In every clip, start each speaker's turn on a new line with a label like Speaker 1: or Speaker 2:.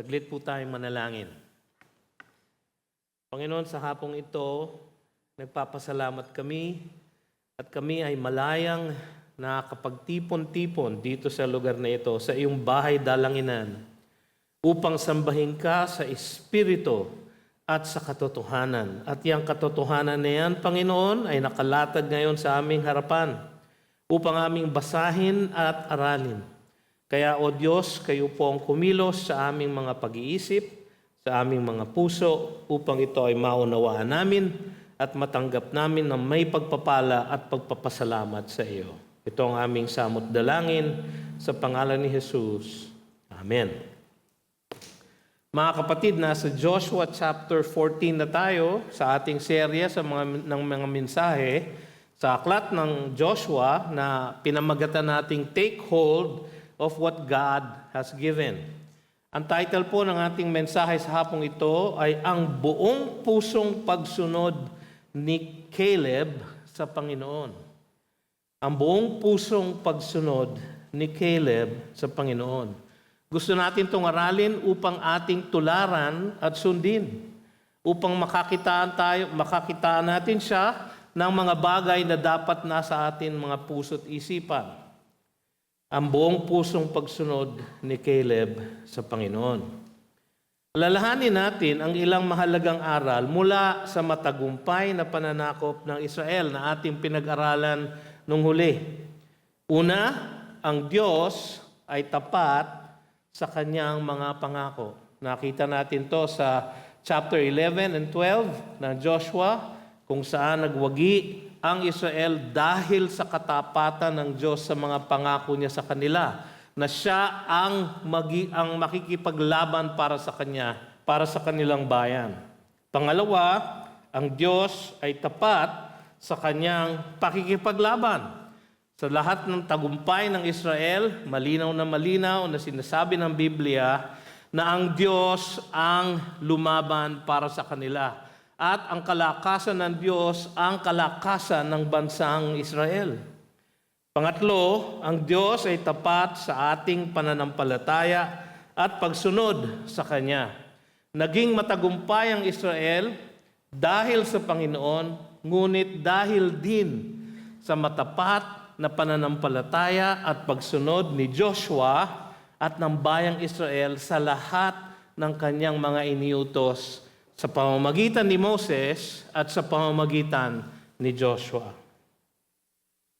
Speaker 1: Saglit po tayong manalangin. Panginoon, sa hapong ito, nagpapasalamat kami at kami ay malayang nakakapagtipon-tipon dito sa lugar na ito, sa iyong bahay dalanginan, upang sambahin ka sa Espiritu at sa katotohanan. At yung katotohanan na yan, Panginoon, ay nakalatag ngayon sa aming harapan upang aming basahin at aralin. Kaya, O Diyos, kayo po ang kumilos sa aming mga pag-iisip, sa aming mga puso, upang ito ay maunawaan namin at matanggap namin ng may pagpapala at pagpapasalamat sa iyo. Ito ang aming samot dalangin sa pangalan ni Jesus. Amen. Mga kapatid, nasa Joshua chapter 14 na tayo sa ating serya ng mga mensahe sa aklat ng Joshua na pinamagatan nating Take Hold of what God has given. Ang title po ng ating mensahe sa hapong ito ay Ang Buong Pusong Pagsunod ni Caleb sa Panginoon. Ang buong pusong pagsunod ni Caleb sa Panginoon. Gusto natin itong aralin upang ating tularan at sundin. Upang makakitaan natin siya ng mga bagay na dapat nasa atin mga puso't isipan. Ang buong pusong pagsunod ni Caleb sa Panginoon. Alalahanin natin ang ilang mahalagang aral mula sa matagumpay na pananakop ng Israel na ating pinag-aralan nung huli. Una, ang Diyos ay tapat sa kanyang mga pangako. Nakita natin to sa chapter 11 and 12 ng Joshua, kung saan nagwagi ang Israel dahil sa katapatan ng Diyos sa mga pangako niya sa kanila, na siya ang makikipaglaban para sa kanya, para sa kanilang bayan. Pangalawa, ang Diyos ay tapat sa kanyang pakikipaglaban. Sa lahat ng tagumpay ng Israel, malinaw na sinasabi ng Biblia na ang Diyos ang lumaban para sa kanila. At ang kalakasan ng Diyos ang kalakasan ng bansang Israel. Pangatlo, ang Diyos ay tapat sa ating pananampalataya at pagsunod sa Kanya. Naging matagumpay ang Israel dahil sa Panginoon, ngunit dahil din sa matapat na pananampalataya at pagsunod ni Joshua at ng bayang Israel sa lahat ng kanyang mga iniutos sa pamamagitan ni Moses at sa pamamagitan ni Joshua.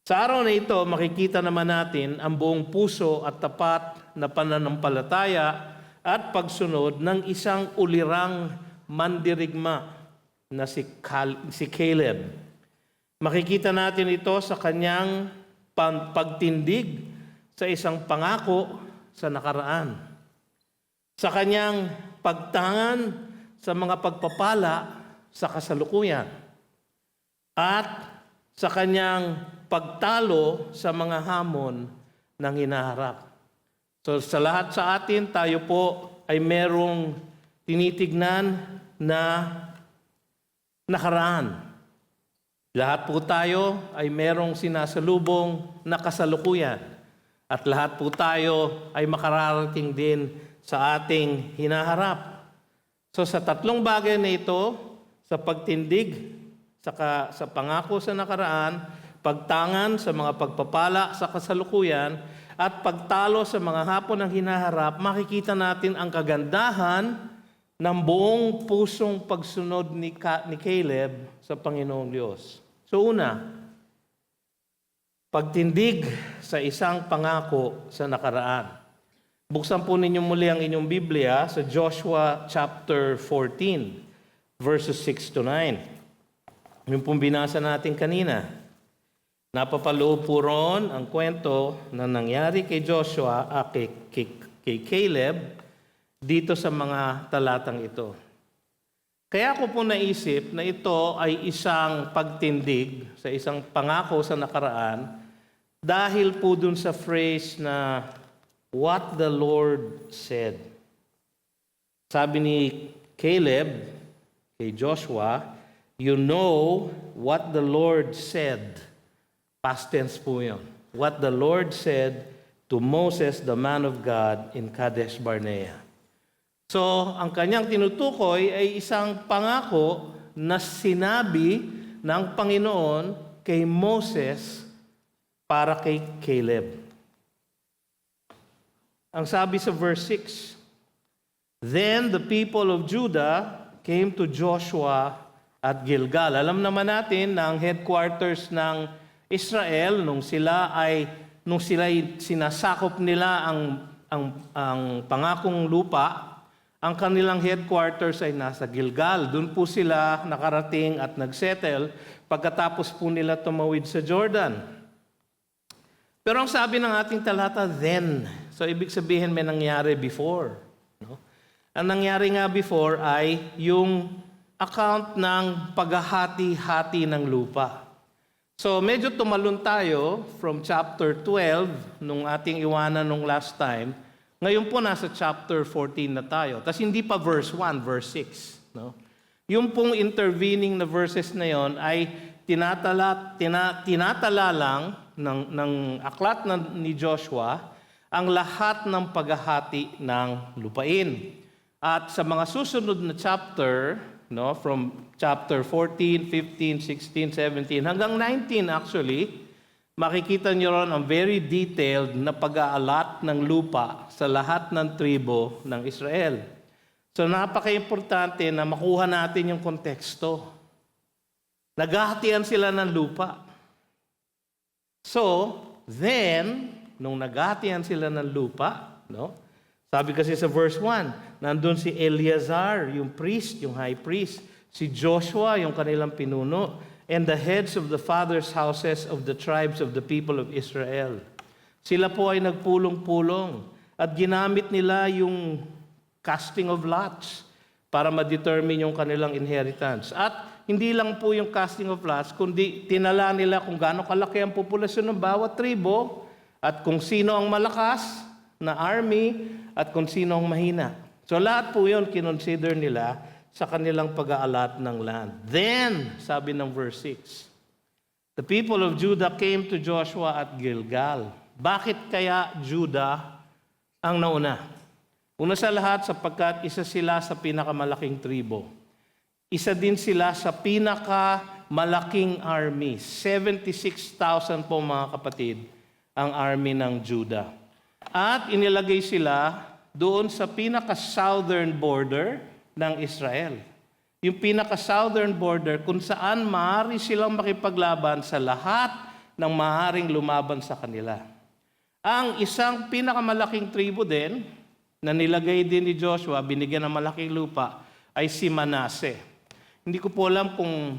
Speaker 1: Sa araw na ito, makikita naman natin ang buong puso at tapat na pananampalataya at pagsunod ng isang ulirang mandirigma na si Caleb. Makikita natin ito sa kanyang pagtindig sa isang pangako sa nakaraan. Sa kanyang pagtangan sa mga pagpapala sa kasalukuyan. At sa kanyang pagtalo sa mga hamon ng hinaharap. So sa lahat sa atin, tayo po ay merong tinitignan na nakaraan. Lahat po tayo ay merong sinasalubong na kasalukuyan. At lahat po tayo ay makararating din sa ating hinaharap. So sa tatlong bagay na ito, sa pagtindig, sa pangako sa nakaraan, pagtangan sa mga pagpapala sa kasalukuyan, at pagtalo sa mga hapon ng hinaharap, makikita natin ang kagandahan ng buong pusong pagsunod ni Caleb sa Panginoong Diyos. So una, pagtindig sa isang pangako sa nakaraan. Buksan po ninyo muli ang inyong Biblia sa Joshua chapter 14, verses 6 to 9. Yung pong binasa natin kanina. Napapaloob po roon ang kwento na nangyari kay Joshua, kay Caleb, dito sa mga talatang ito. Kaya ko po naisip na ito ay isang pagtindig sa isang pangako sa nakaraan dahil po dun sa phrase na what the Lord said. Sabi ni Caleb kay Joshua, you know what the Lord said. Past tense po yun. What the Lord said to Moses, the man of God, in Kadesh Barnea. So, ang kanyang tinutukoy ay isang pangako na sinabi ng Panginoon kay Moses para kay Caleb. Ang sabi sa verse 6, "Then the people of Judah came to Joshua at Gilgal." Alam naman natin na ang headquarters ng Israel nung sila sinasakop nila ang pangakong lupa, ang kanilang headquarters ay nasa Gilgal. Doon po sila nakarating at nagsettle pagkatapos po nila tumawid sa Jordan. Pero ang sabi ng ating talata, then. So ibig sabihin may nangyari before. No? Ang nangyari nga before ay yung account ng paghahati-hati ng lupa. So medyo tumalon tayo from chapter 12 nung ating iwanan nung last time. Ngayon po nasa chapter 14 na tayo. Tapos hindi pa verse 1, verse 6. No? Yung pong intervening na verses na yon ay tinatala lang ng aklat ni Joshua ang lahat ng paghahati ng lupain. At sa mga susunod na chapter, no, from chapter 14, 15, 16, 17, hanggang 19 actually, makikita niyo ron ang very detailed na pag-aalat ng lupa sa lahat ng tribo ng Israel. So napaka-importante na makuha natin yung konteksto. Naghahatian sila ng lupa. So, then, nung naghahatian sila ng lupa, no? Sabi kasi sa verse 1, nandun si Eleazar, yung priest, yung high priest, si Joshua, yung kanilang pinuno, and the heads of the fathers' houses of the tribes of the people of Israel. Sila po ay nagpulong-pulong at ginamit nila yung casting of lots para ma-determine yung kanilang inheritance. At hindi lang po yung casting of lots, kundi tinala nila kung gaano kalaki ang populasyon ng bawat tribo at kung sino ang malakas na army at kung sino ang mahina. So lahat po yun kinonsider nila sa kanilang pag-aalat ng land. Then, sabi ng verse 6, the people of Judah came to Joshua at Gilgal. Bakit kaya Judah ang nauna? Una sa lahat, sapagkat isa sila sa pinakamalaking tribo. Isa din sila sa pinakamalaking army. 76,000 po mga kapatid ang army ng Judah. At inilagay sila doon sa pinaka-southern border ng Israel. Yung pinaka-southern border kung saan maaari silang makipaglaban sa lahat ng maaaring lumaban sa kanila. Ang isang pinakamalaking tribo din, na nilagay din ni Joshua, binigyan ng malaking lupa, ay si Manase. Hindi ko po alam kung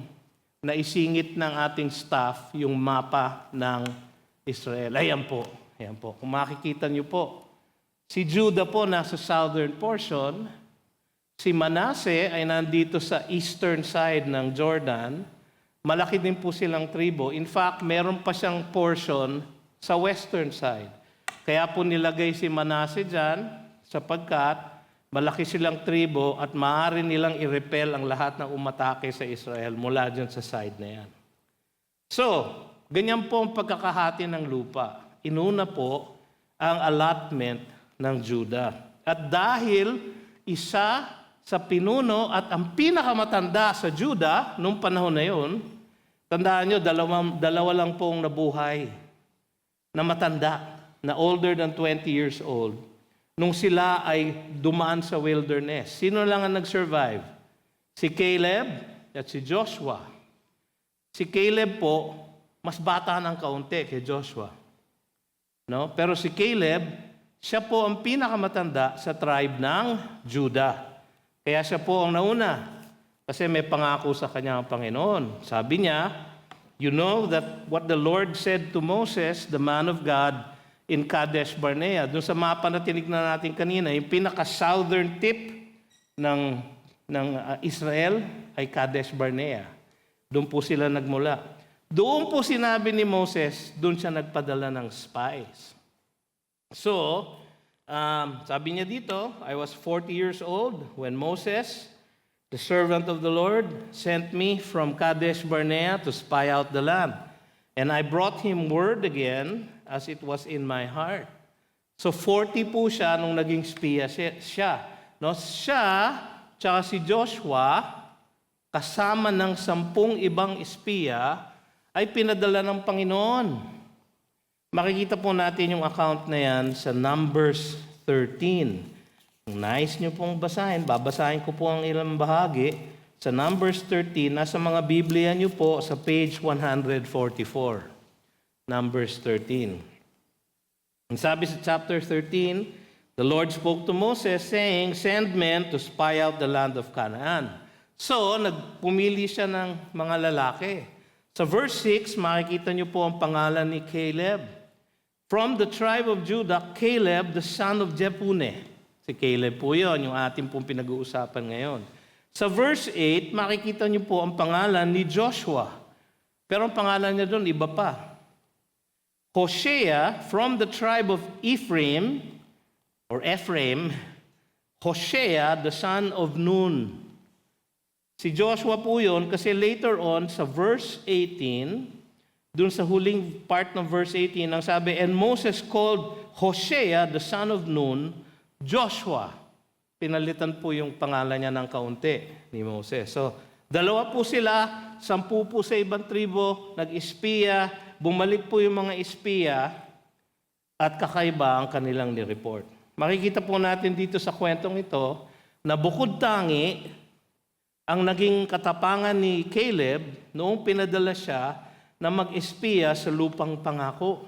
Speaker 1: naisingit ng ating staff yung mapa ng Israel. Ayan po. Ayan po. Kung makikita niyo po, si Judah po nasa southern portion, si Manase ay nandito sa eastern side ng Jordan. Malaki din po silang tribo. In fact, meron pa siyang portion sa western side. Kaya po nilagay si Manase dyan sapagkat malaki silang tribo at maaari nilang i-repel ang lahat ng umatake sa Israel mula dyan sa side na yan. So, ganyan po ang pagkakahati ng lupa. Inuna po ang allotment ng Judah. At dahil isa sa pinuno at ang pinakamatanda sa Judah nung panahon na yun, tandaan nyo, dalawa lang pong nabuhay na matanda, na older than 20 years old, nung sila ay dumaan sa wilderness. Sino lang ang nag-survive? Si Caleb at si Joshua. Si Caleb po, mas bata ng kaunti kay Joshua. No? Pero si Caleb, siya po ang pinakamatanda sa tribe ng Judah. Kaya siya po ang nauna. Kasi may pangako sa kanya ang Panginoon. Sabi niya, you know that what the Lord said to Moses, the man of God, in Kadesh Barnea. Doon sa mapa na tinignan natin kanina, yung pinaka-southern tip ng Israel ay Kadesh Barnea. Doon po sila nagmula. Doon po sinabi ni Moses, doon siya nagpadala ng spies. So, sabi niya dito, I was 40 years old when Moses, the servant of the Lord, sent me from Kadesh Barnea to spy out the land. And I brought him word again as it was in my heart. So 40 po siya nung naging spiya siya. No, siya, tsaka si Joshua, kasama ng 10 ibang espiya, ay pinadala ng Panginoon. Makikita po natin yung account na yan sa Numbers 13. Kung nais nyo pong basahin, babasahin ko po ang ilang bahagi. Sa Numbers 13, nasa mga Biblia nyo po sa page 144. Numbers 13. Ang sabi sa chapter 13, the Lord spoke to Moses saying, "Send men to spy out the land of Canaan." So, nagpumili siya ng mga lalaki. Sa verse 6, makikita niyo po ang pangalan ni Caleb. From the tribe of Judah, Caleb, the son of Jephunneh. Si Caleb po yun, yung ating pong pinag-uusapan ngayon. Sa verse 8, makikita niyo po ang pangalan ni Joshua. Pero ang pangalan niya doon, iba pa. Hosea, from the tribe of Ephraim, Hosea, the son of Nun. Si Joshua po yun kasi later on sa verse 18, dun sa huling part ng verse 18, ang sabi, "And Moses called Hosea, the son of Nun, Joshua." Pinalitan po yung pangalan niya ng kaunti ni Moses. So, dalawa po sila, 10 po sa ibang tribo, nag-espiya, bumalik po yung mga espiya, at kakaiba ang kanilang ni-report. Makikita po natin dito sa kwentong ito na bukod tangi, ang naging katapangan ni Caleb noong pinadala siya na mag-espiya sa lupang pangako.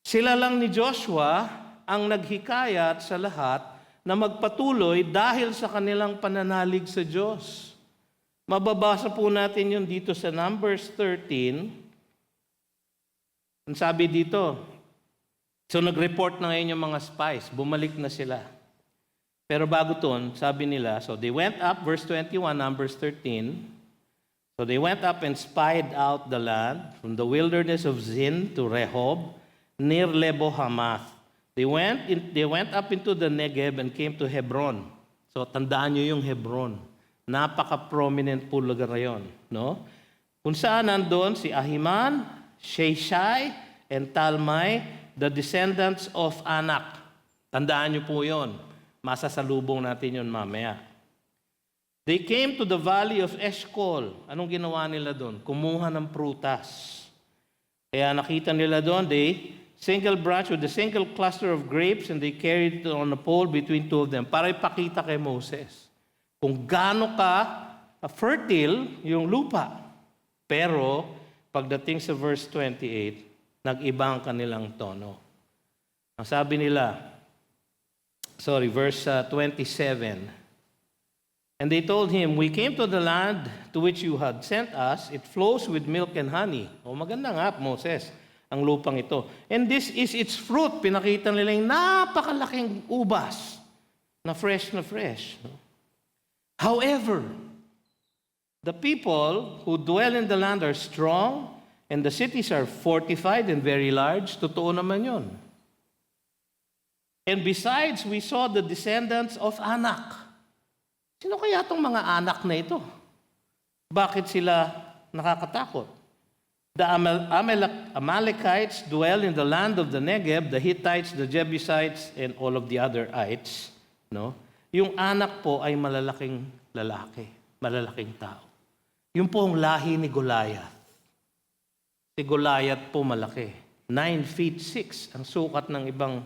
Speaker 1: Sila lang ni Joshua ang naghikayat sa lahat na magpatuloy dahil sa kanilang pananalig sa Diyos. Mababasa po natin yun dito sa Numbers 13. Ang sabi dito, so nag-report na ngayon yung mga spies, bumalik na sila. Pero bago ton, sabi nila, so they went up, verse 21, Numbers 13, so they went up and spied out the land from the wilderness of Zin to Rehob, near Lebo Hamath. They went up into the Negev and came to Hebron. So tandaan nyo yung Hebron. Napaka-prominent po lugar na yun. No? Kung saan nandun si Ahiman, Sheshai, and Talmai, the descendants of Anak. Tandaan nyo po yun. Masasalubong natin yun mamaya. They came to the valley of Eshcol. Anong ginawa nila doon? Kumuha ng prutas. Kaya nakita nila doon, they single branch with a single cluster of grapes and they carried it on a pole between two of them para ipakita kay Moses kung gaano ka fertile yung lupa. Pero pagdating sa verse 28, nag-iba ang kanilang tono. Ang sabi nila, verse 27. And they told him, "We came to the land to which you had sent us. It flows with milk and honey." O maganda nga, Moses, ang lupang ito. "And this is its fruit." Pinakita nila yung napakalaking ubas na fresh na fresh. However, the people who dwell in the land are strong and the cities are fortified and very large. Totoo naman yun. And besides, we saw the descendants of Anak. Sino kaya itong mga anak na ito? Bakit sila nakakatakot? The Amalekites dwell in the land of the Negev, the Hittites, the Jebusites, and all of the other ites. No? Yung anak po ay malalaking lalaki, malalaking tao. Yung po ang lahi ni Goliath. Si Goliath po malaki. 9 feet 6 ang sukat ng ibang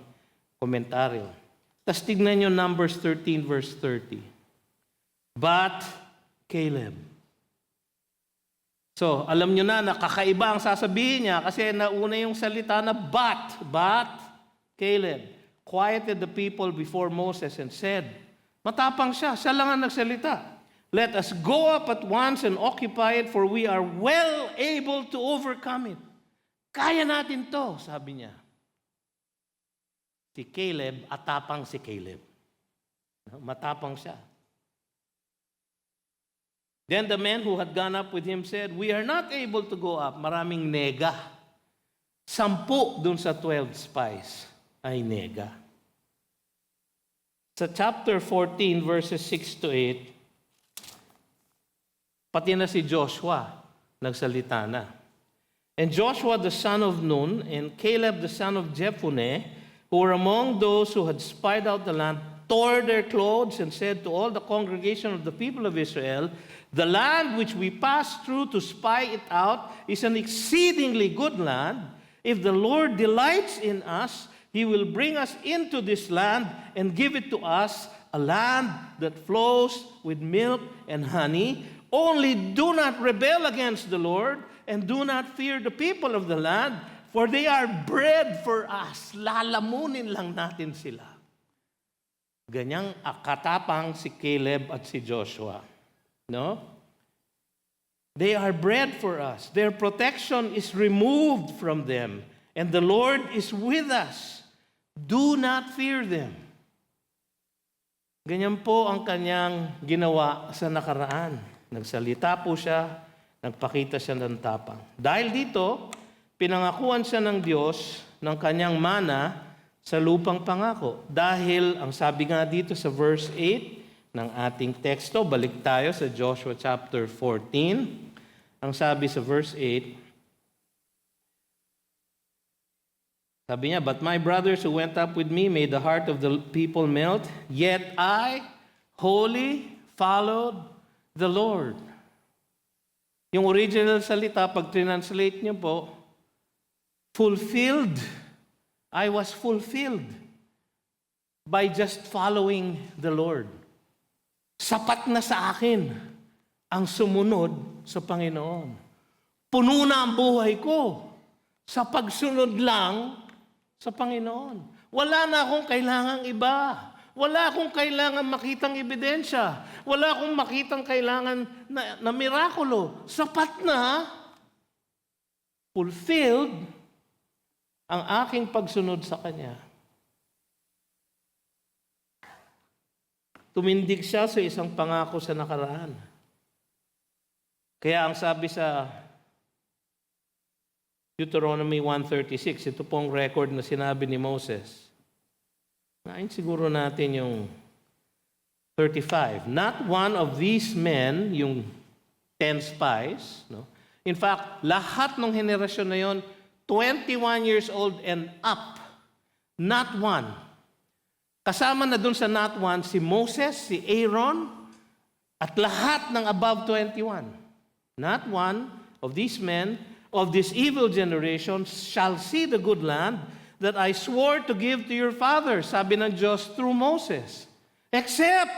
Speaker 1: komentaryo. Tapos tignan nyo Numbers 13 verse 30. But Caleb. So, alam nyo na, kakaiba ang sasabihin niya kasi nauna yung salita na but Caleb quieted the people before Moses and said, matapang siya lang ang nagsalita. "Let us go up at once and occupy it, for we are well able to overcome it." Kaya natin to, sabi niya. Si Caleb, atapang si Caleb. Matapang siya. Then the men who had gone up with him said, "We are not able to go up." Maraming nega. 10 dun sa 12 spies ay nega. Sa chapter 14, verses 6 to 8, pati na si Joshua nagsalita na. "And Joshua the son of Nun and Caleb the son of Jephunneh, who were among those who had spied out the land, tore their clothes and said to all the congregation of the people of Israel, "The land which we passed through to spy it out is an exceedingly good land. If the Lord delights in us, He will bring us into this land and give it to us, a land that flows with milk and honey. Only do not rebel against the Lord and do not fear the people of the land, for they are bread for us." Lalamunin lang natin sila. Ganyang katapang si Caleb at si Joshua. No? They are bread for us. Their protection is removed from them, and the Lord is with us. Do not fear them. Ganyan po ang kanyang ginawa sa nakaraan. Nagsalita po siya, nagpakita siya ng tapang. Dahil dito, pinangakuan siya ng Diyos ng kanyang mana sa lupang pangako. Dahil, ang sabi nga dito sa verse 8 ng ating teksto, balik tayo sa Joshua chapter 14. Ang sabi sa verse 8, sabi niya, "But my brothers who went up with me made the heart of the people melt, yet I wholly followed the Lord." Yung original salita, pag translate niyo po, fulfilled. I was fulfilled by just following the Lord. Sapat na sa akin ang sumunod sa Panginoon. Puno na ang buhay ko sa pagsunod lang sa Panginoon. Wala na akong kailangang iba. Wala akong kailangan makitang ebidensya. Wala akong makitang kailangan na mirakulo. Sapat na, fulfilled ang aking pagsunod sa Kanya. Tumindig siya sa isang pangako sa nakaraan. Kaya ang sabi sa Deuteronomy 1:36, ito pong record na sinabi ni Moses. Nain siguro natin yung 35. "Not one of these men," yung 10 spies, no? In fact, lahat ng henerasyon na yon, 21 years old and up. Not one. Kasama na dun sa not one, si Moses, si Aaron, at lahat ng above 21. "Not one of these men of this evil generation shall see the good land that I swore to give to your fathers," sabi ng Diyos through Moses. Except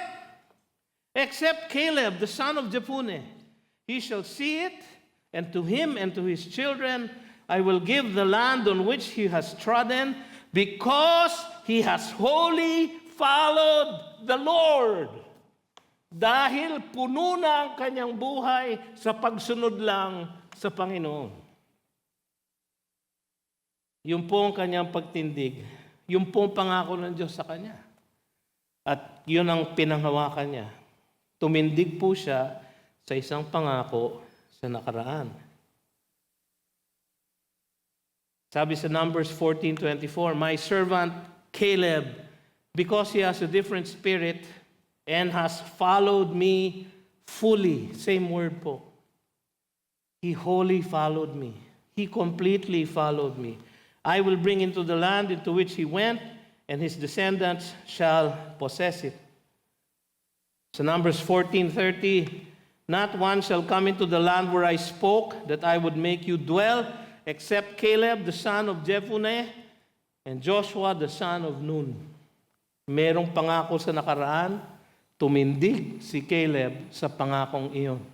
Speaker 1: Caleb, the son of Jephunneh. "He shall see it, and to him and to his children I will give the land on which he has trodden, because he has wholly followed the Lord." Dahil puno na ang kanyang buhay sa pagsunod lang sa Panginoon. Yung po ang kanyang pagtindig. Yung po ang pangako ng Diyos sa kanya. At yun ang pinanghawakan niya. Tumindig po siya sa isang pangako sa nakaraan. Sabi sa Numbers 14:24, "My servant Caleb, because he has a different spirit and has followed me fully." Same word po. He wholly followed me. He completely followed me. "I will bring into the land into which he went, and his descendants shall possess it." So Numbers 14:30, "Not one shall come into the land where I spoke that I would make you dwell, except Caleb the son of Jephunneh and Joshua the son of Nun." Merong pangako sa nakaraan, tumindig si Caleb sa pangakong iyon.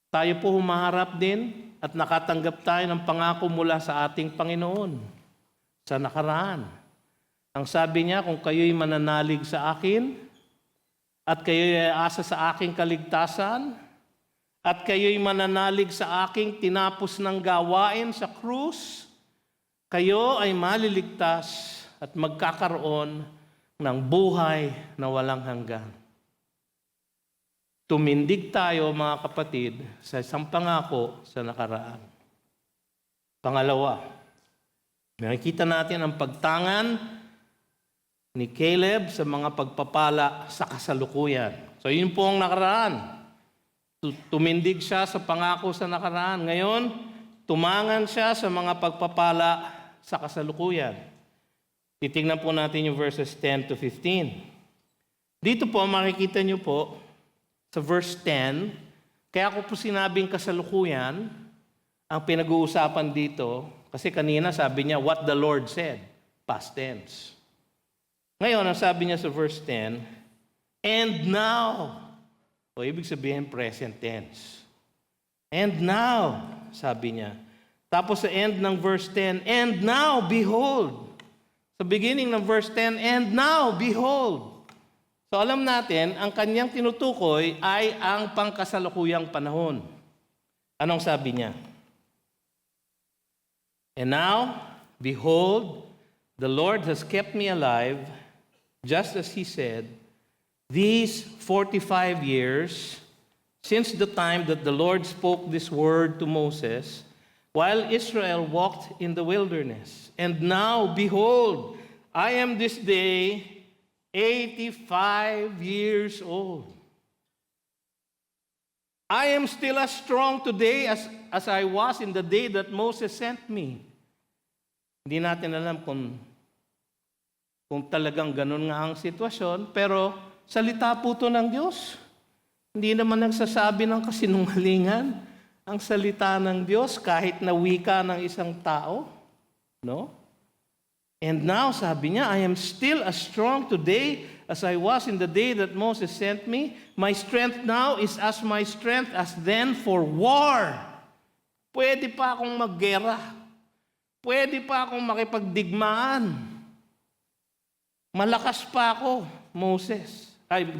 Speaker 1: Tayo po humaharap din at nakatanggap tayo ng pangako mula sa ating Panginoon sa nakaraan. Ang sabi niya, "Kung kayo'y mananalig sa akin at kayo'y asa sa aking kaligtasan at kayo'y mananalig sa aking tinapos ng gawain sa krus, kayo ay maliligtas at magkakaroon ng buhay na walang hanggan." Tumindig tayo, mga kapatid, sa isang pangako sa nakaraan. Pangalawa, nakikita natin ang pagtangan ni Caleb sa mga pagpapala sa kasalukuyan. So yun po ang nakaraan. Tumindig siya sa pangako sa nakaraan. Ngayon, tumangan siya sa mga pagpapala sa kasalukuyan. Titingnan po natin yung verses 10 to 15. Dito po, makikita nyo po, sa verse 10, kaya ko po sinabing kasalukuyan, ang pinag-uusapan dito, kasi kanina sabi niya, what the Lord said, past tense. Ngayon, ang sabi niya sa verse 10, and now, o ibig sabihin present tense. And now, sabi niya. Tapos sa end ng verse 10, and now, behold. Sa beginning ng verse 10, and now, behold. So alam natin, ang kanyang tinutukoy ay ang pangkasalukuyang panahon. Anong sabi niya? And now, behold, the Lord has kept me alive, just as He said, these 45 years, since the time that the Lord spoke this word to Moses, while Israel walked in the wilderness. And now, behold, I am this day 85 years old. I am still as strong today as I was in the day that Moses sent me. Hindi natin alam kung talagang ganun nga ang sitwasyon, pero salita po ito ng Diyos. Hindi naman nagsasabi ng kasinungalingan ang salita ng Diyos kahit na wika ng isang tao. No? And now, sabi niya, I am still as strong today as I was in the day that Moses sent me. My strength now is as my strength as then for war. Pwede pa akong maggera. Pwede pa akong makipagdigmaan. Malakas pa ako,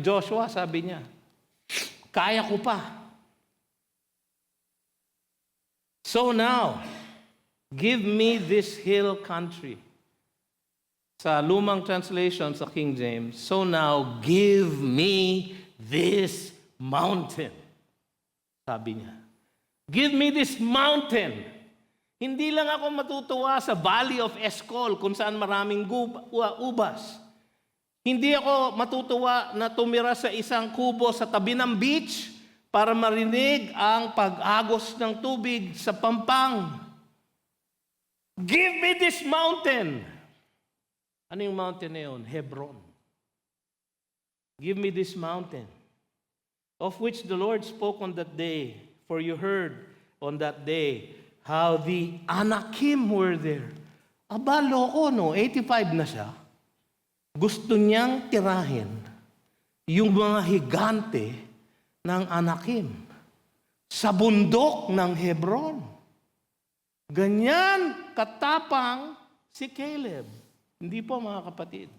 Speaker 1: Joshua, sabi niya. Kaya ko pa. So now, give me this hill country. Sa lumang translation sa King James, so now give me this mountain. Sabi niya. Give me this mountain. Hindi lang ako matutuwa sa Valley of Eshcol kung saan maraming ubas. Hindi ako matutuwa na tumira sa isang kubo sa tabi ng beach para marinig ang pag-agos ng tubig sa pampang. Give me this mountain. Ano yung mountain na yun? Hebron. Give me this mountain, of which the Lord spoke on that day, for you heard on that day how the Anakim were there. Aba, loko, no? 85 na siya. Gusto niyang tirahin yung mga higante ng Anakim sa bundok ng Hebron. Ganyan katapang si Caleb. Hindi po, mga kapatid.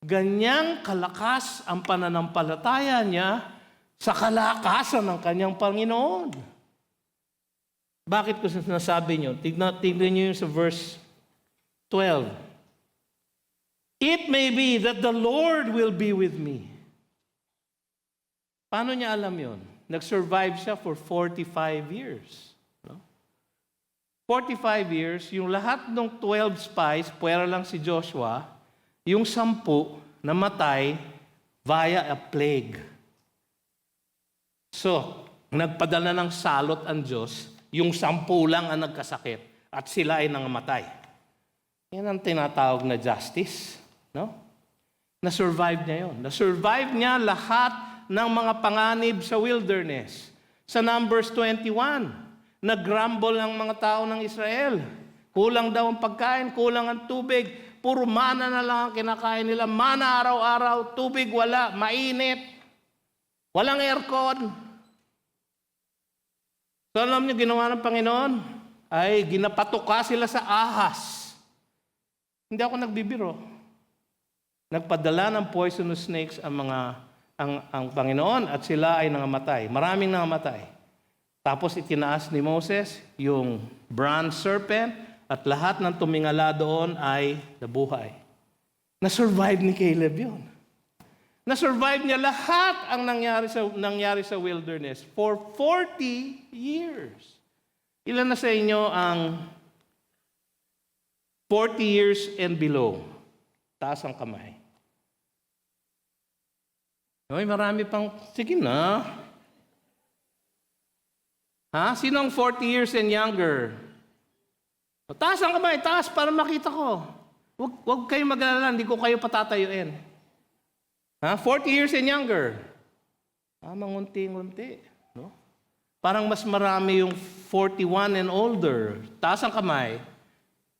Speaker 1: Ganyang kalakas ang pananampalataya niya sa kalakasan ng kanyang Panginoon. Bakit ko sinasabi niyo? Tignan niyo yung sa verse 12. It may be that the Lord will be with me. Paano niya alam yon? Nag-survive siya for 45 years. 45 years, yung lahat ng 12 spies, puwera lang si Joshua, yung 10 namatay via a plague. So, nagpadala ng salot ang Diyos, yung 10 lang ang nagkasakit at sila ay nangamatay. Yan ang tinatawag na justice. No? Na-survive niya yun. Na-survive niya lahat ng mga panganib sa wilderness. Sa Numbers 21, nag-grumble ang mga tao ng Israel. Kulang daw ang pagkain, kulang ang tubig. Puro mana na lang ang kinakain nila. Mana araw-araw, tubig wala, mainit. Walang aircon. So alam niyo ginawa ng Panginoon? Ay ginapatuka sila sa ahas. Hindi ako nagbibiro. Nagpadala ng poisonous snakes ang Panginoon at sila ay nangamatay. Maraming nangamatay. Tapos itinaas ni Moses yung bronze serpent at lahat ng tumingala doon ay nabuhay. Na-survive ni Caleb yun. Na-survive niya lahat ang nangyari sa wilderness for 40 years. Ilan na sa inyo ang 40 years and below? Taas ang kamay. Ay, marami pang, sige na. Ha? Sino ang 40 years and younger? O, taas ang kamay, taas para makita ko. Huwag kayong mag-alala, hindi ko kayo patatayuin. 40 years and younger. Mangunti-ngunti. No? Parang mas marami yung 41 and older. Taas ang kamay.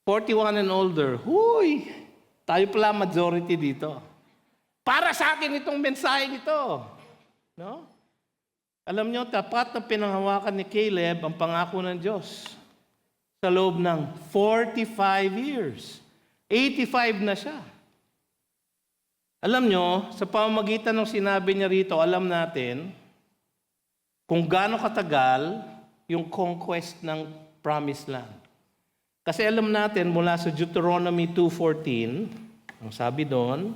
Speaker 1: 41 and older. Huy! Tayo pala majority dito. Para sa akin itong mensahe ito. No? Alam nyo, tapat na pinanghawakan ni Caleb ang pangako ng Diyos sa loob ng 45 years. 85 na siya. Alam nyo, sa pamamagitan ng sinabi niya rito, alam natin kung gaano katagal yung conquest ng Promised Land. Kasi alam natin mula sa Deuteronomy 2:14, ang sabi doon,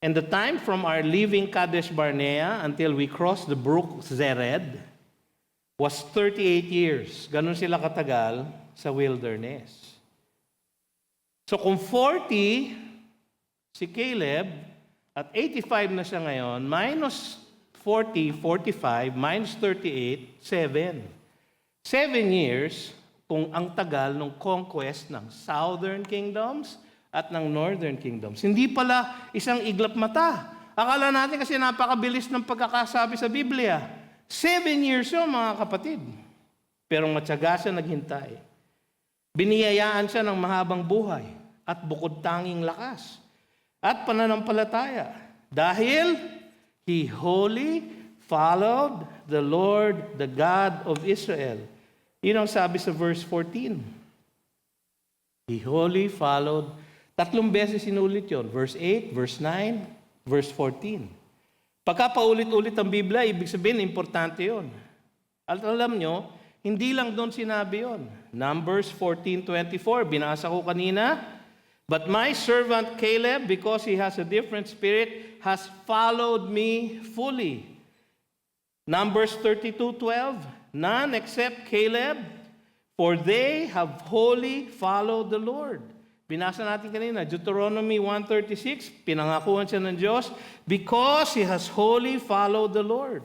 Speaker 1: and the time from our leaving Kadesh Barnea until we crossed the brook Zered was 38 years. Ganun sila katagal sa wilderness. So kung 40 si Caleb at 85 na siya ngayon, minus 40, 45, minus 38, 7. 7 years kung ang tagal ng conquest ng southern kingdoms at ng northern kingdoms. Hindi pala isang iglap mata. Akala natin kasi napakabilis ng pagkakasabi sa Biblia. 7 years yun, mga kapatid. Pero matyaga siya naghintay. Biniyayaan siya ng mahabang buhay at bukod tanging lakas at pananampalataya. Dahil he wholly followed the Lord, the God of Israel. Yun ang sabi sa verse 14. He wholly followed. 3 beses sinulit yun. Verse 8, verse 9, verse 14. Pagka paulit-ulit ang Biblia, ibig sabihin, importante yun. At alam nyo, hindi lang doon sinabi yun. Numbers 14:24, binasa ko kanina. But my servant Caleb, because he has a different spirit, has followed me fully. Numbers 32:12, none except Caleb, for they have wholly followed the Lord. Binasa natin kanina, Deuteronomy 1:36, pinangakuhan siya ng Diyos because he has wholly followed the Lord.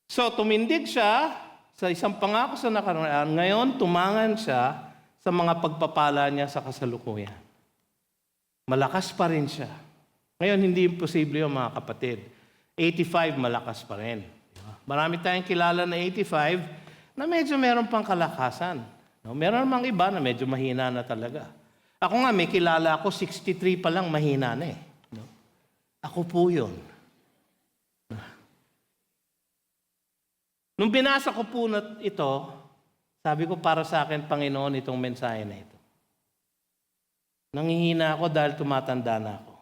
Speaker 1: So, tumindig siya sa isang pangako sa nakaraan. Ngayon, tumangan siya sa mga pagpapala niya sa kasalukuyan. Malakas pa rin siya. Ngayon, hindi imposible yung mga kapatid. 85, malakas pa rin. Marami tayong kilala na 85 na medyo meron pang kalakasan. No? Meron namang iba na medyo mahina na talaga. Ako nga, may kilala ako, 63 pa lang, mahina na eh. No? Ako po yun. Nung binasa ko po na ito, sabi ko para sa akin, Panginoon, itong mensahe na ito. Nangihina ako dahil tumatanda na ako.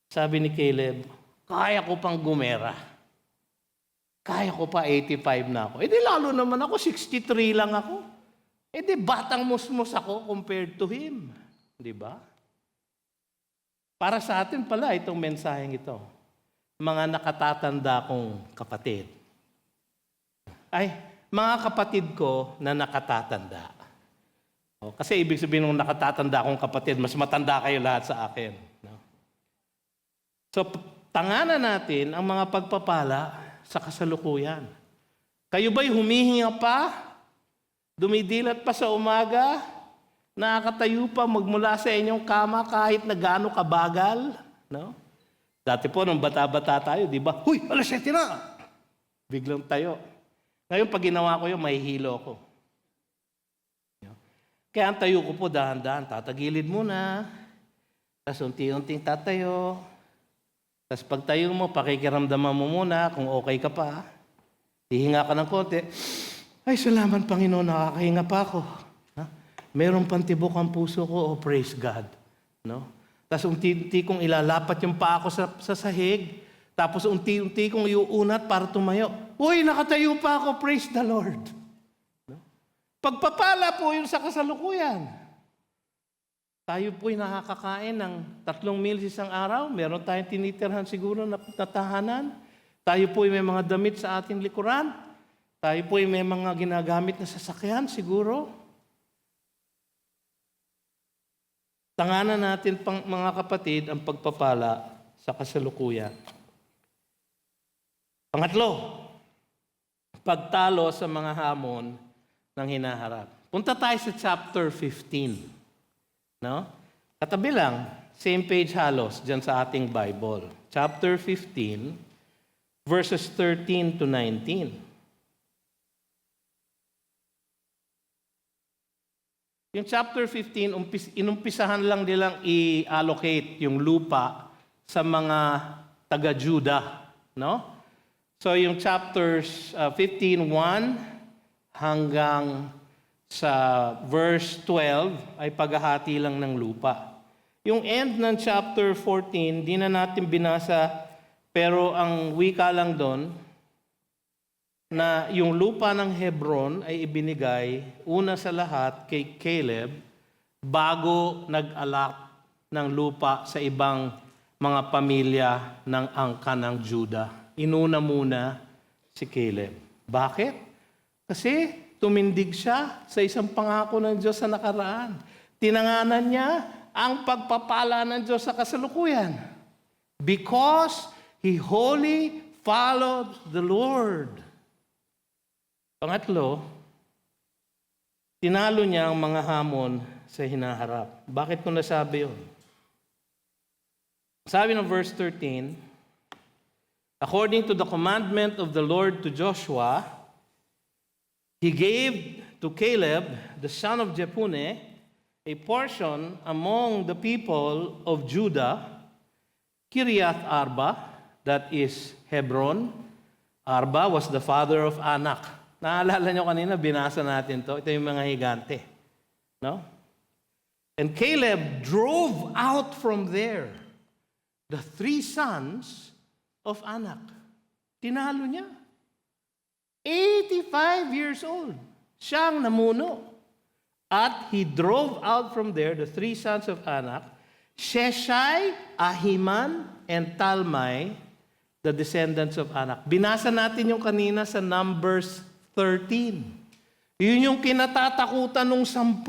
Speaker 1: Sabi ni Caleb, kaya ko pang gumera. Kaya ko pa 85 na ako. Eh di lalo naman ako, 63 lang ako. Eh di batang musmus ako compared to him. Di ba? Para sa atin pala itong mensaheng ito. Mga nakatatanda kong kapatid. Ay, mga kapatid ko na nakatatanda. Kasi ibig sabihin ng nakatatanda kong kapatid, mas matanda kayo lahat sa akin. No? So, tanganan natin ang mga pagpapala sa kasalukuyan. Kayo ba'y humihinga pa? Dumidilat pa sa umaga? Nakakatayo pa magmula sa inyong kama kahit na gaano kabagal? No? Dati po, nung bata-bata tayo, di ba? Huy, alas 7 na! Biglang tayo. Ngayon, pag ginawa ko yun, mahihilo ako. Kaya ang tayo ko po, dahan-dahan, tatagilid muna, tapos unti-unting tatayo, tapos pag tayo mo, pakikiramdaman mo muna kung okay ka pa. Hihinga ka ng konti. Ay, salamat Panginoon, nakakahinga pa ako. Ha? Meron pantibok ang puso ko, oh praise God. No? Tapos unti-unti kong ilalapat yung paa ko sa sahig, tapos unti-unti kong iuunat para tumayo. Uy, nakatayo pa ako, praise the Lord. No? Pagpapala po yun sa kasalukuyan. Tayo po'y nakakakain ng 3 meals isang araw. Meron tayong tinitirhan siguro na tahanan. Tayo po'y may mga damit sa ating likuran. Tayo po'y may mga ginagamit na sasakyan siguro. Tanganan natin, mga kapatid, ang pagpapala sa kasalukuyan. Pangatlo, pagtalo sa mga hamon ng hinaharap. Punta tayo sa chapter 15. No? Katabi lang, Same page halos dyan sa ating Bible. Chapter 15, verses 13 to 19. Yung chapter 15, inumpisahan lang nilang i-allocate yung lupa sa mga taga-Juda, no? So yung chapters 15:1 hanggang sa verse 12 ay paghahati lang ng lupa. Yung end ng chapter 14, di na natin binasa, pero ang wika lang doon, na yung lupa ng Hebron ay ibinigay una sa lahat kay Caleb bago nag-alak ng lupa sa ibang mga pamilya ng angkan ng Juda. Inuna muna si Caleb. Bakit? Kasi tumindig siya sa isang pangako ng Diyos sa nakaraan. Tinanganan niya ang pagpapala ng Diyos sa kasalukuyan. Because he wholly followed the Lord. Pangatlo, tinalo niya ang mga hamon sa hinaharap. Bakit ko nasabi yun? Sabi ng verse 13, according to the commandment of the Lord to Joshua, he gave to Caleb, the son of Jephunneh, a portion among the people of Judah, Kiriath Arba, that is Hebron. Arba was the father of Anak. Naalala nyo kanina, binasa natin to. Ito yung mga higante. No? And Caleb drove out from there the 3 sons of Anak. Tinalo niya. 85 years old. Siyang namuno. At he drove out from there the 3 sons of Anak, Sheshai, Ahiman, and Talmai, the descendants of Anak. Binasa natin yung kanina sa Numbers 13. Yun yung kinatatakutan ng 10.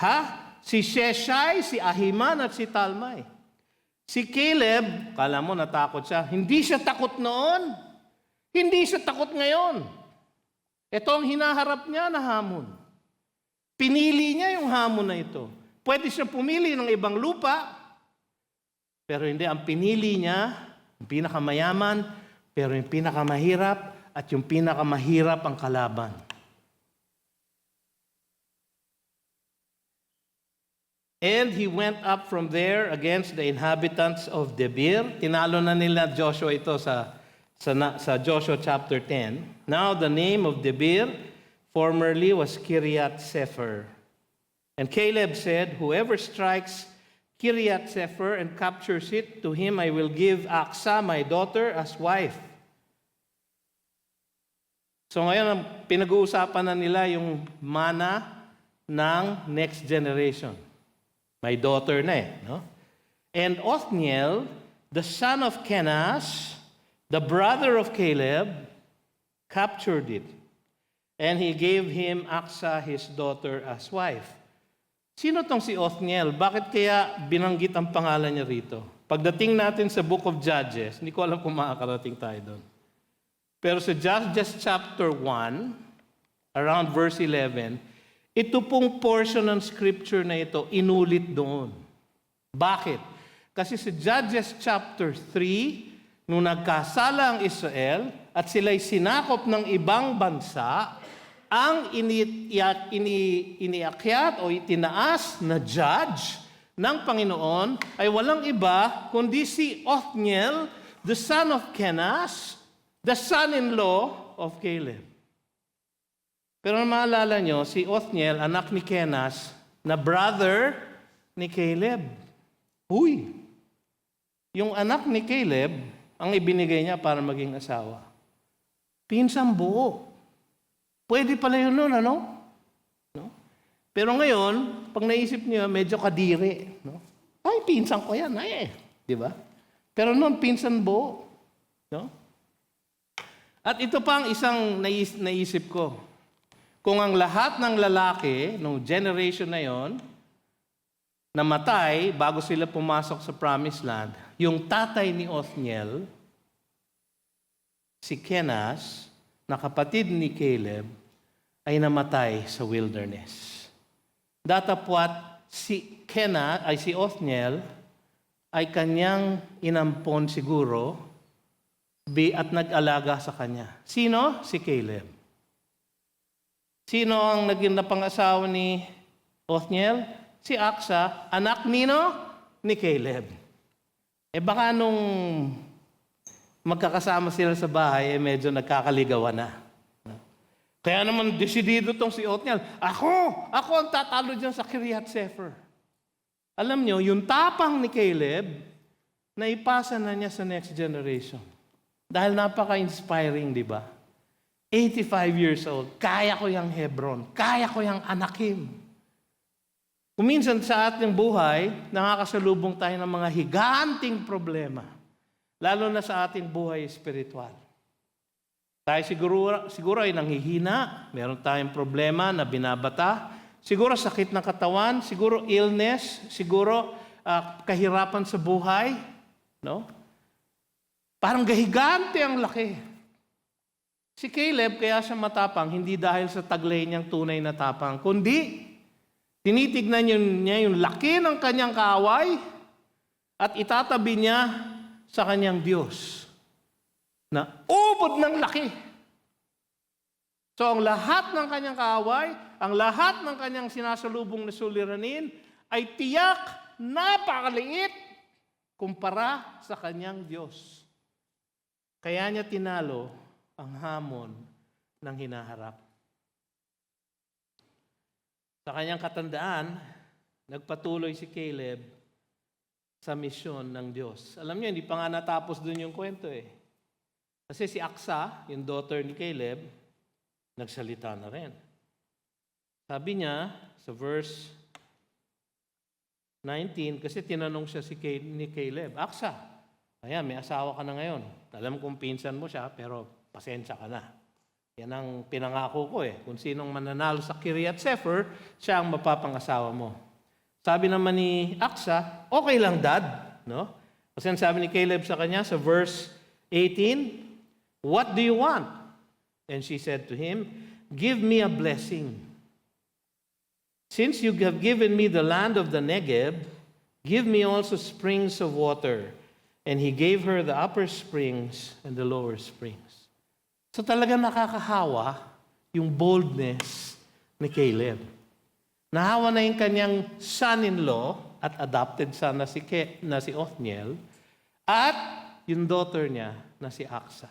Speaker 1: Ha? Si Sheshai, si Ahiman, at si Talmai. Si Caleb, kala mo natakot siya. Hindi siya takot noon. Hindi siya takot ngayon. Ito ang hinaharap niya na hamon. Pinili niya yung hamon na ito. Pwede siya pumili ng ibang lupa, pero hindi. Ang pinili niya, yung pinakamayaman, pero yung pinakamahirap, at yung pinakamahirap ang kalaban. And he went up from there against the inhabitants of Debir. Tinalo na nila Joshua ito sa Joshua chapter 10. Now the name of Debir formerly was Kiriath Sepher. And Caleb said, whoever strikes Kiriath Sepher and captures it, to him I will give Aksa, my daughter, as wife. So ngayon, pinag-uusapan na nila yung mana ng next generation. My daughter na eh. No? And Othniel, the son of Kenaz, the brother of Caleb, captured it. And he gave him Aksa, his daughter, as wife. Sino tong si Othniel? Bakit kaya binanggit ang pangalan niya rito? Pagdating natin sa Book of Judges, hindi ko alam kung makakarating tayo doon. Pero sa Judges chapter 1, around verse 11, ito pong portion ng scripture na ito, inulit doon. Bakit? Kasi sa Judges chapter 3, nung nagkasala ang Israel at sila'y sinakop ng ibang bansa, ang iniakyat o itinaas na judge ng Panginoon ay walang iba kundi si Othniel, the son of Kenaz, the son-in-law of Caleb. Pero maalala nyo, si Othniel, anak ni Kenaz, na brother ni Caleb. Uy! Yung anak ni Caleb, ang ibinigay niya para maging asawa. Pinsang buo. Pwede pala yun nun, ano? No? Pero ngayon, pag naisip niyo, medyo kadiri. No? Ay, pinsan ko yan. Ay, di ba? Pero noon, pinsan buo. No? At ito pa ang isang naisip ko. Kung ang lahat ng lalaki, ng generation na yon, namatay bago sila pumasok sa Promised Land, yung tatay ni Othniel, si Kenaz, na kapatid ni Caleb, ay namatay sa wilderness. Datapwat si Othniel ay kanyang inampon siguro at nag-alaga sa kanya. Sino? Si Caleb. Sino ang naging napangasawa ni Othniel? Si Aksa, anak nino? Ni Caleb. Baka nung magkakasama sila sa bahay, medyo nagkakaligawan na. Kaya naman desidido tong si Othniel, ako ang tatalo dyan sa Kiriath Sefer. Alam nyo, yung tapang ni Caleb, naipasa na niya sa next generation. Dahil napaka-inspiring, di ba? 85 years old, kaya ko yung Hebron, kaya ko yung Anakim. Kuminsan sa ating buhay, nakakasalubong tayo ng mga higanting problema, lalo na sa ating buhay espiritual. Tayo siguro ay nanghihina, meron tayong problema na binabata, siguro sakit ng katawan, siguro illness, siguro kahirapan sa buhay, no? Parang gahigante ang laki. Si Caleb, kaya siya matapang, hindi dahil sa taglay niyang tunay na tapang, kundi tinitignan niya yung laki ng kanyang kaaway at itatabi niya sa kanyang Diyos na ubod ng laki. So ang lahat ng kanyang kaaway, ang lahat ng kanyang sinasalubong na suliranin ay tiyak napakaliit kumpara sa kanyang Diyos. Kaya niya tinalo ang hamon ng hinaharap. Sa kanyang katandaan, nagpatuloy si Caleb sa misyon ng Diyos. Alam niyo, hindi pa nga natapos dun yung kwento eh. Kasi si Aksa, yung daughter ni Caleb, nagsalita na rin. Sabi niya sa verse 19, kasi tinanong siya ni Caleb, Aksa, ayan, may asawa ka na ngayon. Alam kong pinsan mo siya, pero pasensya ka na. Yan ang pinangako ko eh. Kung sinong mananalo sa Kiriath Sefer, siya ang mapapangasawa mo. Sabi naman ni Aksa, okay lang dad. No? Kasi sabi ni Caleb sa kanya sa verse 18, what do you want? And she said to him, give me a blessing. Since you have given me the land of the Negeb, give me also springs of water. And he gave her the upper springs and the lower springs. So talaga nakakahawa yung boldness ni Caleb. Nahawa na yung kanyang son-in-law at adopted son na si Othniel at yung daughter niya na si Aksa.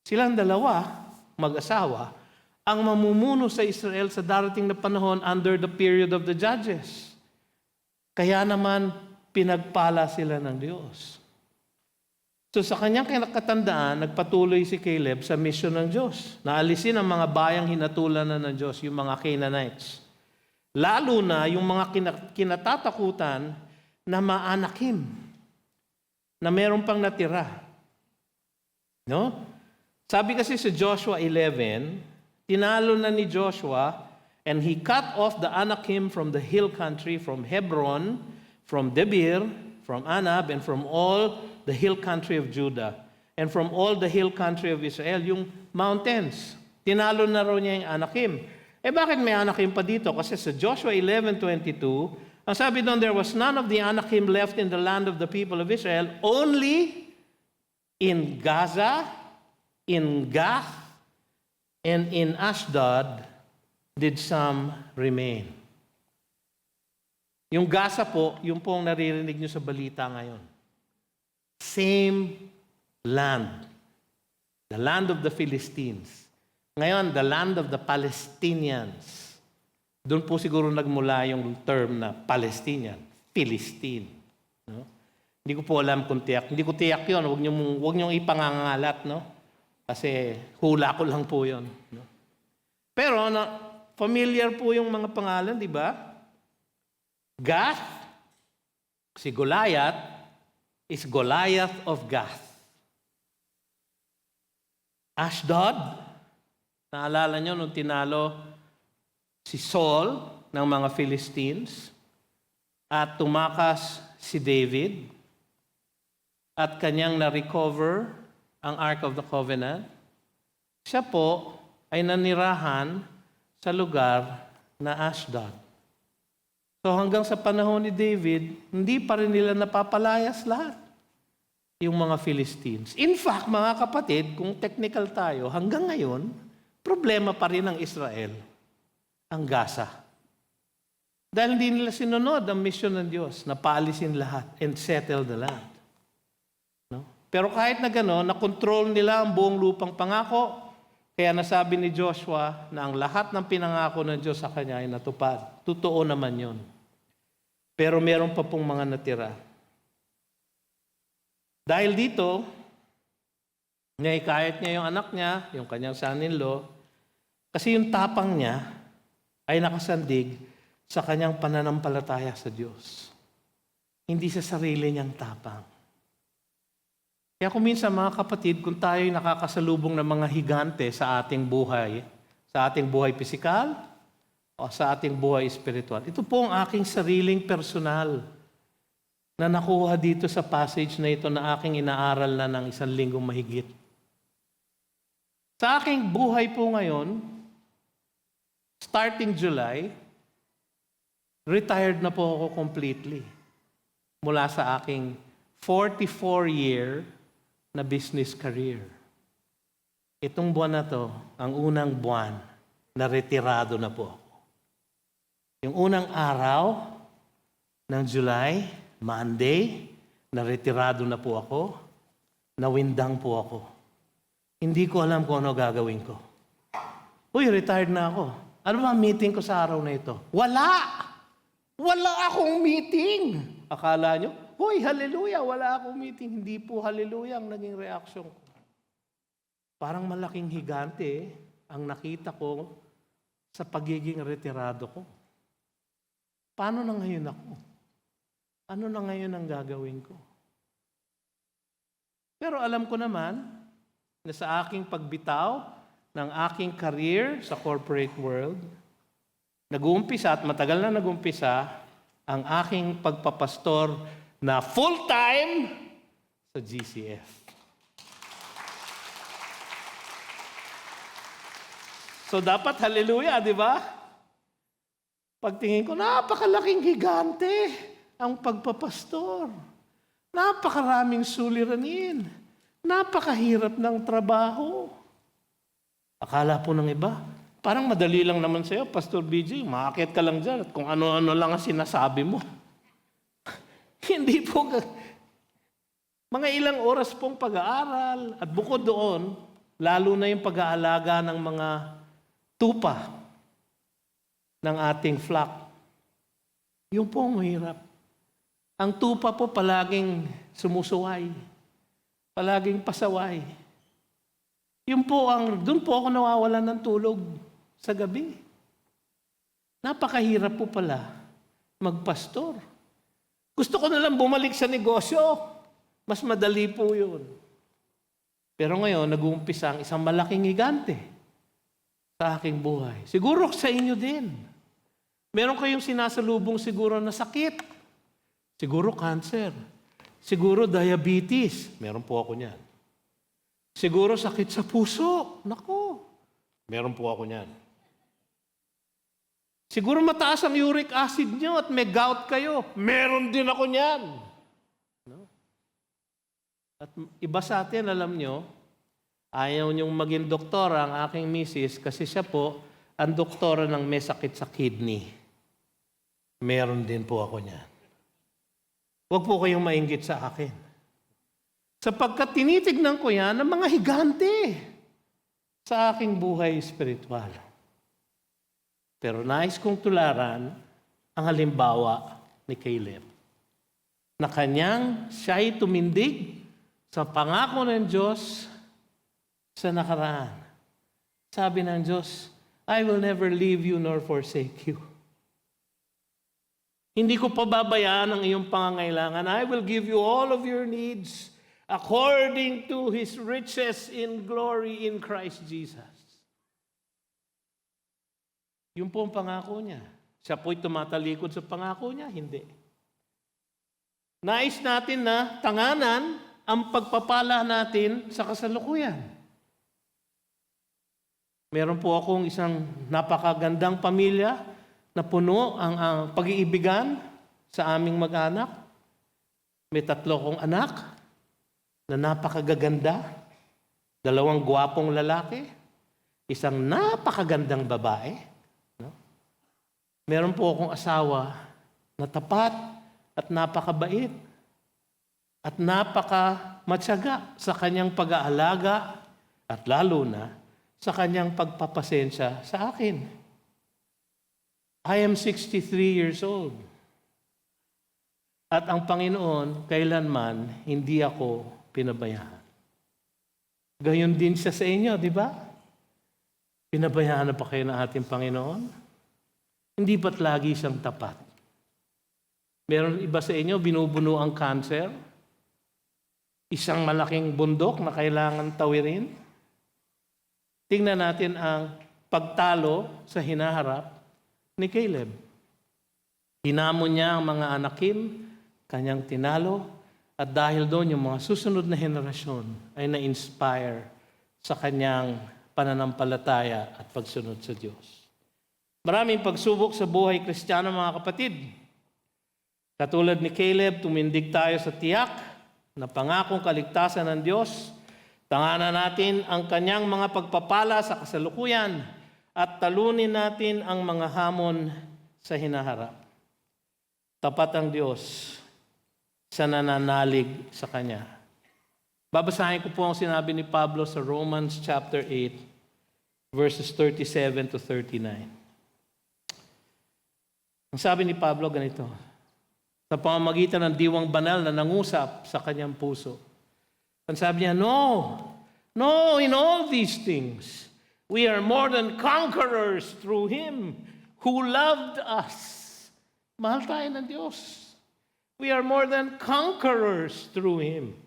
Speaker 1: Silang dalawa, mag-asawa, ang mamumuno sa Israel sa darating na panahon under the period of the Judges. Kaya naman pinagpala sila ng Diyos. So sa kanyang katandaan, nagpatuloy si Caleb sa mission ng Diyos. Naalisin ang mga bayang hinatulan na ng Diyos, yung mga Canaanites. Lalo na yung mga kinatatakutan na maanakim, na meron pang natira. No? Sabi kasi sa Joshua 11, tinalo na ni Joshua, and he cut off the Anakim from the hill country, from Hebron, from Debir, from Anab, and from all the hill country of Judah, and from all the hill country of Israel, yung mountains. Tinalo na raw niya yung Anakim. Bakit may Anakim pa dito? Kasi sa Joshua 11:22, ang sabi doon, there was none of the Anakim left in the land of the people of Israel, only in Gaza, in Gath, and in Ashdod did some remain. Yung Gaza po, yung po ang naririnig nyo sa balita ngayon. Same land. The land of the Philistines. Ngayon, the land of the Palestinians. Doon po siguro nagmula yung term na Palestinian, Philistine. No? Hindi ko po alam kung tiyak. Hindi ko tiyak yun. Huwag niyong ipangangalat, no? Kasi hula ko lang po yun. No? Pero, familiar po yung mga pangalan, di ba? Gath, si Goliath, is Goliath of Gath. Ashdod, naalala nyo nung tinalo si Saul ng mga Philistines at tumakas si David at kanyang na-recover ang Ark of the Covenant, siya po ay nanirahan sa lugar na Ashdod. So hanggang sa panahon ni David, hindi pa rin nila napapalayas lahat yung mga Philistines. In fact, mga kapatid, kung technical tayo, hanggang ngayon, problema pa rin ng Israel, ang Gaza. Dahil hindi nila sinunod ang mission ng Diyos na paalisin lahat and settle the land. No? Pero kahit na gano'n, nakontrol nila ang buong lupang pangako. Kaya nasabi ni Joshua na ang lahat ng pinangako ng Diyos sa kanya ay natupad. Totoo naman yon. Pero meron pa pong mga natira. Dahil dito, kahit niya yung anak niya, yung kanyang son-in-law, kasi yung tapang niya ay nakasandig sa kanyang pananampalataya sa Diyos. Hindi sa sarili niyang tapang. Kaya kung minsan mga kapatid, kung tayo'y nakakasalubong ng mga higante sa ating buhay pisikal, o sa ating buhay espiritual, ito po ang aking sariling personal na nakuha dito sa passage na ito na aking inaaral na ng 1 linggong mahigit. Sa aking buhay po ngayon, starting July, retired na po ako completely mula sa aking 44-year na business career. Itong buwan na to, ang unang buwan na retirado na po ako. Yung unang araw ng July, Monday, na retirado na po ako, nawindang po ako. Hindi ko alam kung ano gagawin ko. Uy, retired na ako. Ano ba ang meeting ko sa araw na ito? Wala! Wala akong meeting! Akala nyo, uy, hallelujah, wala akong meeting. Hindi po hallelujah ang naging reaction ko. Parang malaking higante ang nakita ko sa pagiging retirado ko. Paano na ngayon ako? Ano na ngayon ang gagawin ko? Pero alam ko naman na sa aking pagbitaw ng aking career sa corporate world, nag-uumpisa at matagal na nag-uumpisa ang aking pagpapastor na full-time sa GCF. So dapat hallelujah, di ba? Pagtingin ko, napakalaking higante ang pagpapastor. Napakaraming suliranin. Napakahirap ng trabaho. Akala po ng iba, parang madali lang naman sa'yo, Pastor BJ, maakyat ka lang dyan at kung ano-ano lang ang sinasabi mo. Hindi po. Mga ilang oras pong pag-aaral at bukod doon, lalo na yung pag-aalaga ng mga tupa ng ating flock. Yung po ang mahirap. Ang tupa po palaging sumusuway. Palaging pasaway. Doon po ako nawawalan ng tulog sa gabi. Napakahirap po pala magpastor. Gusto ko na lang bumalik sa negosyo. Mas madali po yun. Pero ngayon, nag-uumpisa ang isang malaking higante sa aking buhay. Siguro sa inyo din. Meron kayong sinasalubong siguro na sakit. Siguro cancer. Siguro diabetes. Meron po ako niyan. Siguro sakit sa puso. Nako. Meron po ako niyan. Siguro mataas ang uric acid nyo at may gout kayo. Meron din ako niyan. No? At iba sa atin, alam nyo, ayaw niyong maging doktora ang aking misis kasi siya po ang doktora ng may sakit sa kidney. Meron din po ako niyan. Huwag po kayong mainggit sa akin. Sapagkat tinitignan ko yan ng mga higante sa aking buhay espiritual. Pero nais kong tularan ang halimbawa ni Caleb na siya'y tumindig sa pangako ng Diyos sa nakaraan. Sabi ng Diyos, I will never leave you nor forsake you. Hindi ko pababayaan ang iyong pangangailangan. I will give you all of your needs according to His riches in glory in Christ Jesus. Yun po ang pangako niya. Siya po'y tumatalikod sa pangako niya? Hindi. Nais natin na tanganan ang pagpapala natin sa kasalukuyan. Meron po akong isang napakagandang pamilya na puno ang pag-iibigan sa aming mag-anak. May 3 kong anak na napakagaganda, 2 gwapong lalaki, 1 napakagandang babae. No? Meron po akong asawa na tapat at napakabait at napakamatyaga sa kanyang pag-aalaga at lalo na sa kanyang pagpapasensya sa akin. I am 63 years old. At ang Panginoon, kailanman hindi ako pinabayaan. Gayon din siya sa inyo, di ba? Pinabayaan na pa kayo ng ating Panginoon? Hindi ba't lagi siyang tapat? Meron iba sa inyo, binubuno ang cancer? Isang malaking bundok na kailangan tawirin? Tingnan natin ang pagtalo sa hinaharap ni Caleb. Hinamon niya ang mga anakim, kanyang tinalo, at dahil doon yung mga susunod na henerasyon ay na-inspire sa kanyang pananampalataya at pagsunod sa Diyos. Maraming pagsubok sa buhay Kristiyano, mga kapatid. Katulad ni Caleb, tumindig tayo sa tiyak na pangakong kaligtasan ng Diyos. Tanganan natin ang kanyang mga pagpapala sa kasalukuyan at talunin natin ang mga hamon sa hinaharap. Tapat ang Diyos sa nananalig sa Kanya. Babasahin ko po ang sinabi ni Pablo sa Romans chapter 8, verses 37 to 39. Ang sabi ni Pablo ganito, sa pamamagitan ng diwang banal na nangusap sa kanyang puso. Ang sabi niya, No, in all these things, we are more than conquerors through Him who loved us. Mahal tayo ng Diyos. We are more than conquerors through Him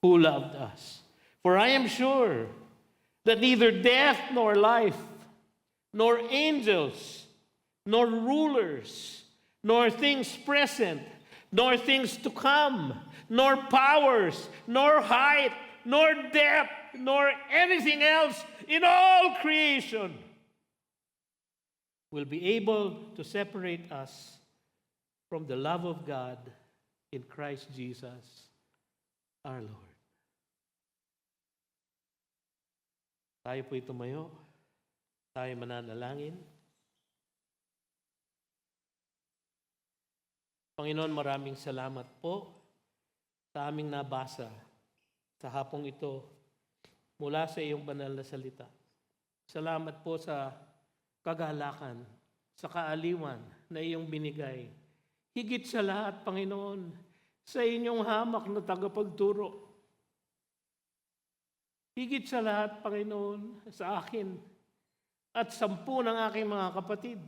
Speaker 1: who loved us. For I am sure that neither death nor life, nor angels, nor rulers, nor things present, nor things to come, nor powers, nor height, nor depth, nor anything else in all creation will be able to separate us from the love of God in Christ Jesus our Lord. Tayo po'y tumayo. Tayo mananalangin. Panginoon, maraming salamat po sa aming nabasa sa hapong ito mula sa iyong banal na salita. Salamat po sa kagalakan, sa kaaliwan na iyong binigay. Higit sa lahat, Panginoon, sa inyong hamak na tagapagturo. Higit sa lahat, Panginoon, sa akin at 10 ng aking mga kapatid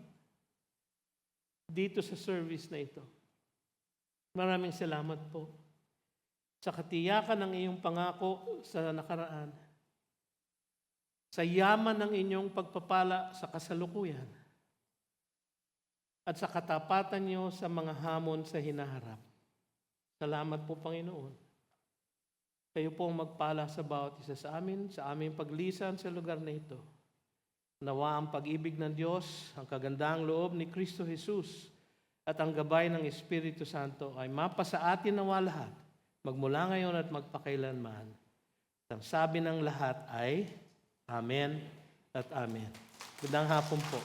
Speaker 1: dito sa service na ito. Maraming salamat po sa katiyakan ng iyong pangako sa nakaraan, sa yaman ng inyong pagpapala sa kasalukuyan, at sa katapatan niyo sa mga hamon sa hinaharap. Salamat po, Panginoon. Kayo po ang magpala sa bawat isa sa amin, sa aming paglisan sa lugar na ito. Nawa ang pag-ibig ng Diyos, ang kagandahang loob ni Kristo Jesus, at ang gabay ng Espiritu Santo ay mapa sa atin nawa lahat, magmula ngayon at magpakailanman. Ang sabi ng lahat ay, Amen at Amen. Gandang hapon po.